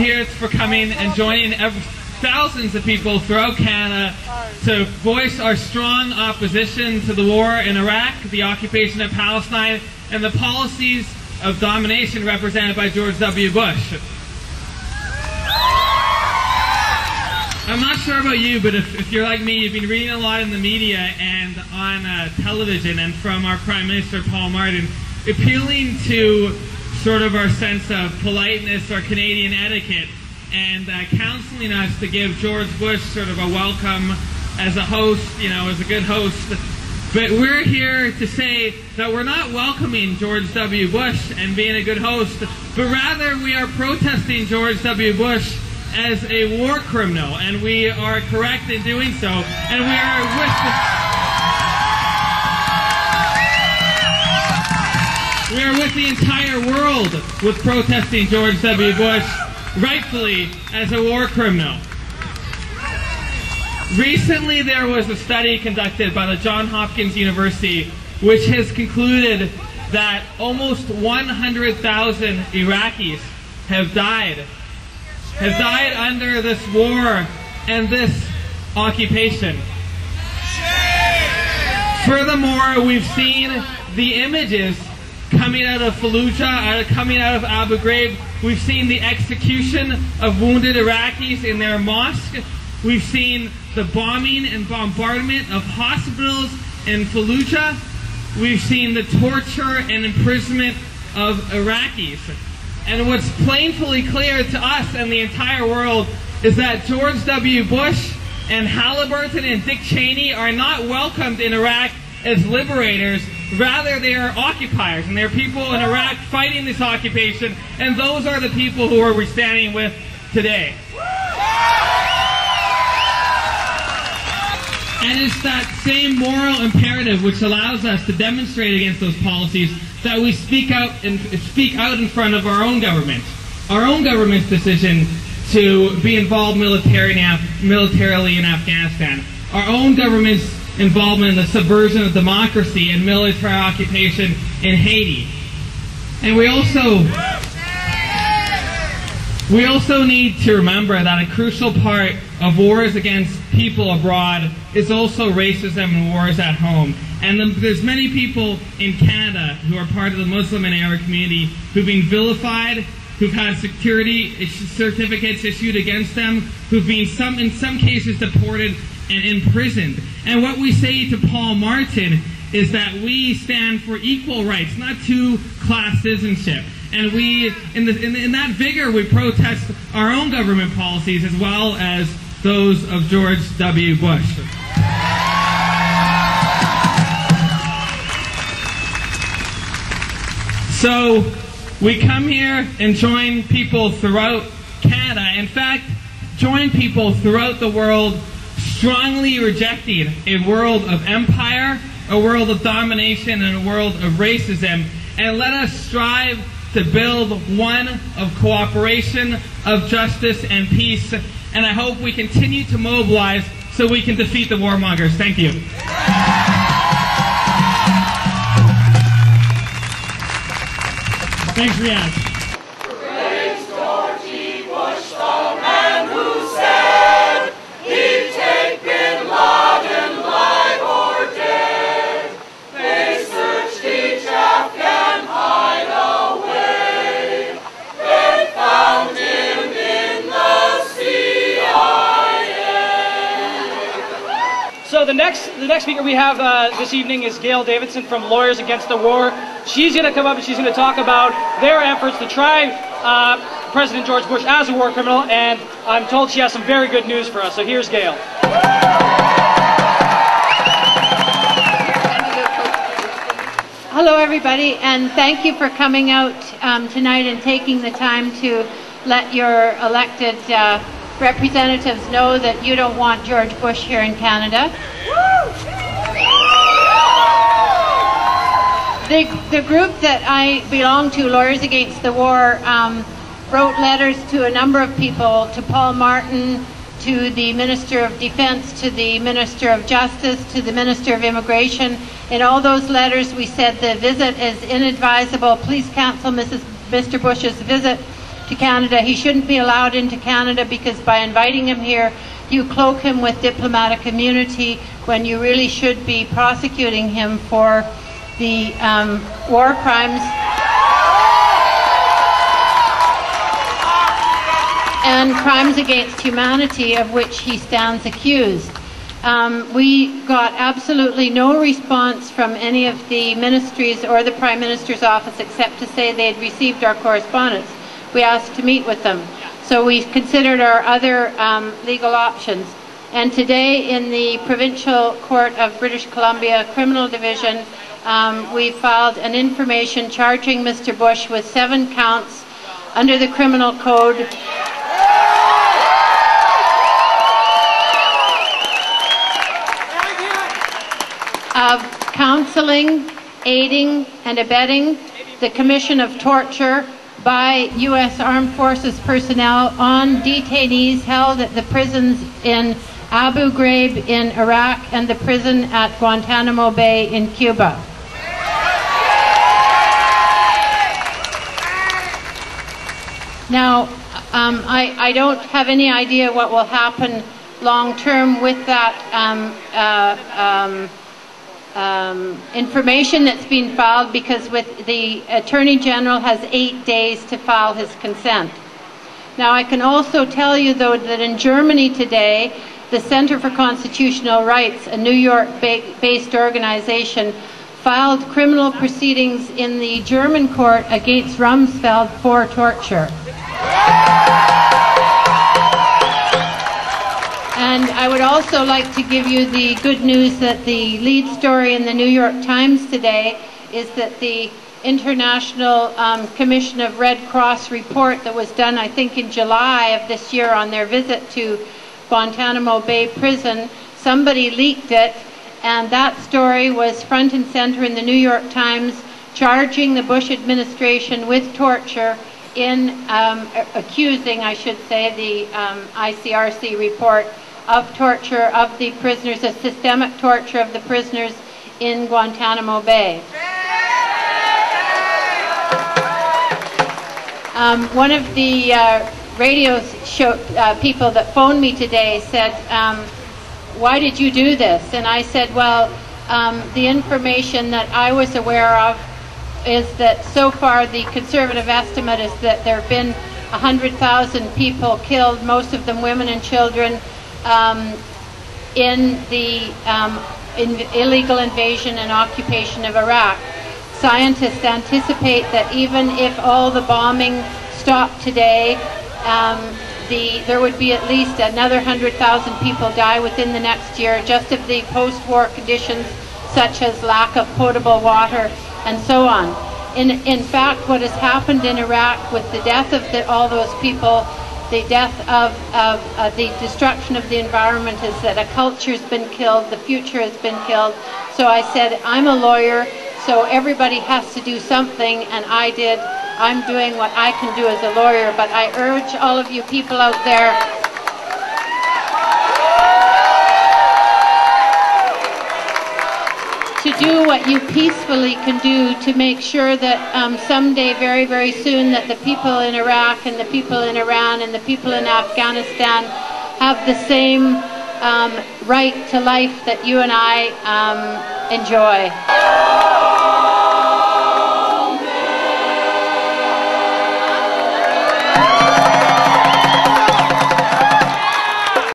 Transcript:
here for coming and joining thousands of people throughout Canada to voice our strong opposition to the war in Iraq, the occupation of Palestine, and the policies of domination represented by George W. Bush. I'm not sure about you, but if you're like me, you've been reading a lot in the media and on television and from our Prime Minister, Paul Martin, appealing to sort of our sense of politeness or Canadian etiquette and counseling us to give George Bush sort of a welcome as a host, you know, as a good host. But we're here to say that we're not welcoming George W. Bush and being a good host, but rather we are protesting George W. Bush as a war criminal, and we are correct in doing so, and we are with the entire world with protesting George W. Bush rightfully as a war criminal. Recently there was a study conducted by the Johns Hopkins University which has concluded that almost 100,000 Iraqis have died under this war and this occupation. Furthermore, we've seen the images coming out of Fallujah, coming out of Abu Ghraib. We've seen the execution of wounded Iraqis in their mosque. We've seen the bombing and bombardment of hospitals in Fallujah. We've seen the torture and imprisonment of Iraqis. And what's plainly clear to us and the entire world is that George W. Bush and Halliburton and Dick Cheney are not welcomed in Iraq as liberators. Rather, they are occupiers, and there are people in Iraq fighting this occupation, and those are the people who we're standing with today. And it's that same moral imperative which allows us to demonstrate against those policies that we speak out in front of our own government. Our own government's decision to be involved militarily in Afghanistan. Our own government's involvement in the subversion of democracy and military occupation in Haiti. And we also need to remember that a crucial part of wars against people abroad is also racism and wars at home. And there's many people in Canada who are part of the Muslim and Arab community who've been vilified, who've had security certificates issued against them, who've been in some cases deported and imprisoned. And what we say to Paul Martin is that we stand for equal rights, not two-class citizenship. And we, in that vigor, we protest our own government policies as well as those of George W. Bush. So we come here and join people throughout Canada, in fact, join people throughout the world strongly rejecting a world of empire, a world of domination, and a world of racism. And let us strive to build one of cooperation, of justice, and peace. And I hope we continue to mobilize so we can defeat the warmongers. Thank you. Thanks, Riyadh. Praise George E. Bush, the man who said he'd take Bin Laden alive or dead. They searched each Afghan hideaway. They found him in the CIA. So the next speaker we have this evening is Gail Davidson from Lawyers Against the War. She's going to come up and she's going to talk about their efforts to try President George Bush as a war criminal, and I'm told she has some very good news for us. So here's Gail. Hello everybody, and thank you for coming out tonight and taking the time to let your elected representatives know that you don't want George Bush here in Canada. The group that I belong to, Lawyers Against the War, wrote letters to a number of people, to Paul Martin, to the Minister of Defense, to the Minister of Justice, to the Minister of Immigration. In all those letters we said the visit is inadvisable. Please cancel Mr. Bush's visit to Canada. He shouldn't be allowed into Canada because by inviting him here, you cloak him with diplomatic immunity when you really should be prosecuting him for the war crimes and crimes against humanity of which he stands accused. We got absolutely no response from any of the ministries or the Prime Minister's office except to say they had received our correspondence. We asked to meet with them. So we considered our other legal options. And today in the Provincial Court of British Columbia Criminal Division, we filed an information charging Mr. Bush with 7 counts under the Criminal Code of counseling, aiding, and abetting the commission of torture by U.S. Armed Forces personnel on detainees held at the prisons in Abu Ghraib in Iraq and the prison at Guantanamo Bay in Cuba. Now, I don't have any idea what will happen long term with that information that's been filed, because with the Attorney General has 8 days to file his consent. Now I can also tell you though that in Germany today, the Center for Constitutional Rights, a New York-based organization, filed criminal proceedings in the German court against Rumsfeld for torture. And I would also like to give you the good news that the lead story in the New York Times today is that the International Commission of Red Cross report that was done, I think, in July of this year on their visit to Guantanamo Bay Prison, somebody leaked it, and that story was front and center in the New York Times, charging the Bush administration with torture in accusing, I should say, the ICRC report of torture of the prisoners, a systemic torture of the prisoners in Guantanamo Bay. One of the radio show people that phoned me today said, why did you do this? And I said, well, the information that I was aware of is that so far the conservative estimate is that there have been 100,000 people killed, most of them women and children, in the illegal invasion and occupation of Iraq. Scientists anticipate that even if all the bombing stopped today, there would be at least another 100,000 people die within the next year, just of the post-war conditions such as lack of potable water and so on. In fact, what has happened in Iraq with the death of all those people, the death of the destruction of the environment, is that a culture has been killed, the future has been killed. So I said, I'm a lawyer, so everybody has to do something, and I did. I'm doing what I can do as a lawyer, but I urge all of you people out there to do what you peacefully can do to make sure that someday, very, very soon, that the people in Iraq and the people in Iran and the people in Afghanistan have the same right to life that you and I enjoy.